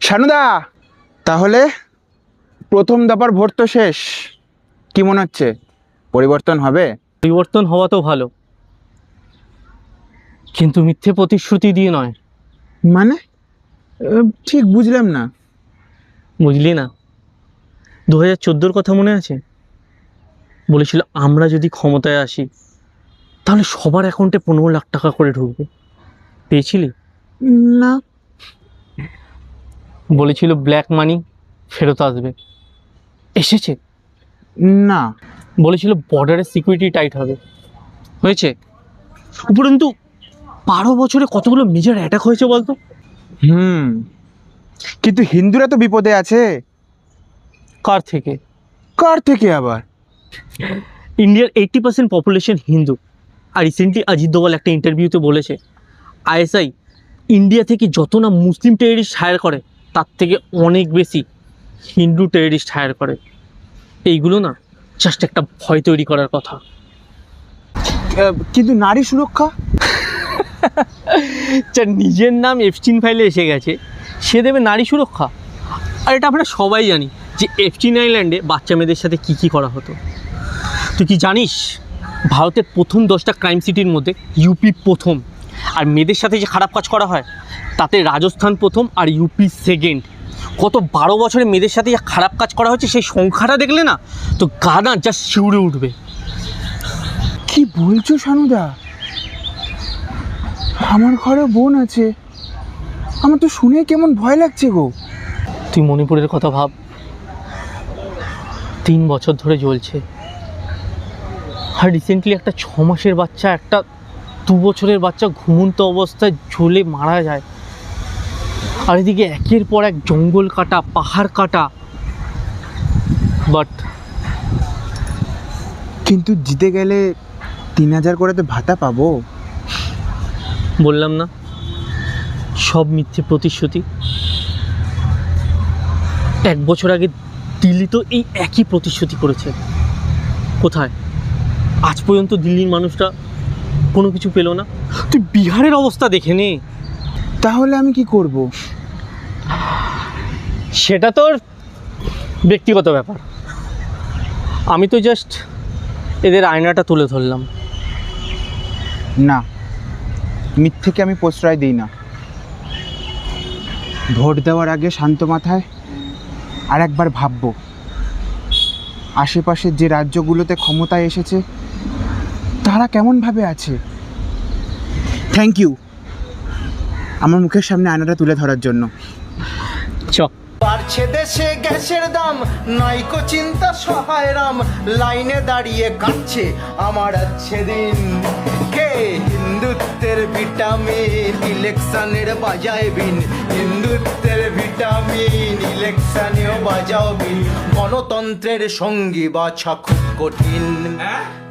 শানুদা, তাহলে প্রথম দফার ভোট তো শেষ, কি মনে হচ্ছে পরিবর্তন হবে? পরিবর্তন হওয়া তো ভালো, কিন্তু মিথ্যে প্রতিশ্রুতি দিয়ে নয়। মানে ঠিক বুঝলাম না। বুঝলি না? 2014 কথা মনে আছে? বলেছিল আমরা যদি ক্ষমতায় আসি তাহলে সবার অ্যাকাউন্টে 15 লাখ টাকা করে ঢুকবে। পেয়েছিলি? না। বলেছিল ব্ল্যাক মানি ফেরত আসবে, এসেছে? না। বলেছিল বর্ডারের সিকিউরিটি টাইট হবে, হয়েছে? উপরন্তু 12 বছরে কতগুলো মেজর অ্যাটাক হয়েছে বলতো? কিন্তু হিন্দুরা তো বিপদে আছে। কার থেকে? কার থেকে আবার? ইন্ডিয়ার 80% পপুলেশন হিন্দু। আর রিসেন্টলি অজিত দোভাল একটা ইন্টারভিউতে বলেছে আইএসআই ইন্ডিয়া থেকে যত না মুসলিম টেররিস্ট হায়ার করে তার থেকে অনেক বেশি হিন্দু টেররিস্ট হায়ার করে। এইগুলো না জাস্ট একটা ভয় তৈরি করার কথা। কিন্তু নারী সুরক্ষা? যার নিজের নাম এফস্টিন ফাইলে এসে গেছে সে দেবে নারী সুরক্ষা? আর এটা আমরা সবাই জানি যে এফস্টিন আইল্যান্ডে বাচ্চা মেয়েদের সাথে কী কী করা হতো। তুই কি জানিস ভারতের প্রথম 10টা ক্রাইম সিটির মধ্যে ইউপি প্রথম? আর মেয়েদের সাথে যে খারাপ কাজ করা হয় তাতে রাজস্থান প্রথম আর ইউপি সেকেন্ড। গত 12 বছরে মেয়েদের সাথে যে খারাপ কাজ করা হচ্ছে সেই সংখ্যাটা দেখলে না তো গা না জাস্ট শিউরে উঠবে। কি বলছো শানুদা? আমার ঘরে বোন আছে, আমার তো শুনে কেমন ভয় লাগছে গো। তুই মণিপুরের কথা ভাব, 3 বছর ধরে জ্বলছে। আর রিসেন্টলি একটা 6 মাসের বাচ্চা, একটা 2 বছরের বাচ্চা ঘুমন্ত অবস্থায় ঝুলে মারা যায়। আর এদিকে একের পর এক জঙ্গল কাটা, পাহাড় কাটা। বাট কিন্তু জিতে গেলে 3000 করে তো ভাতা পাবো। বললাম না সব মিথ্যে প্রতিশ্রুতি। 1 বছর আগে দিল্লি তো এই একই প্রতিশ্রুতি করেছে। কোথায় আজ পর্যন্ত দিল্লির মানুষরা কোনো কিছু পেল না? তুই বিহারের অবস্থা দেখে নে। তাহলে আমি কি করব? সেটা তোর ব্যক্তিগত ব্যাপার, আমি তো জাস্ট এদের আয়নাটা তুলে ধরলাম। না, মিথ্যেকে আমি প্রশ্রয় দিই না। ভোট দেওয়ার আগে শান্ত মাথায় আর একবার ভাববো আশেপাশের যে রাজ্যগুলোতে ক্ষমতায় এসেছে তারা কেমনভাবে আছে। থ্যাংক ইউ আমার মুখের সামনে আয়নাটা তুলে ধরার জন্য। চ বাড়ছে দেশে গ্যাসের দাম, নাইকো চিন্তা সহায় রাম, লাইনে দাঁড়িয়ে কাটছে আমার আছে দিন। কে হিন্দুত্বের ভিটামিন ইলেকশনের বাজায় বিন, হিন্দুত্বের ভিটামিন ইলেকশনেও বাজাও বিন। গণতন্ত্রের সঙ্গী বাছা খুব কঠিন,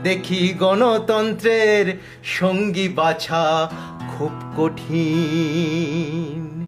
দেখি গণতন্ত্রের সঙ্গী বাছা খুব কঠিন।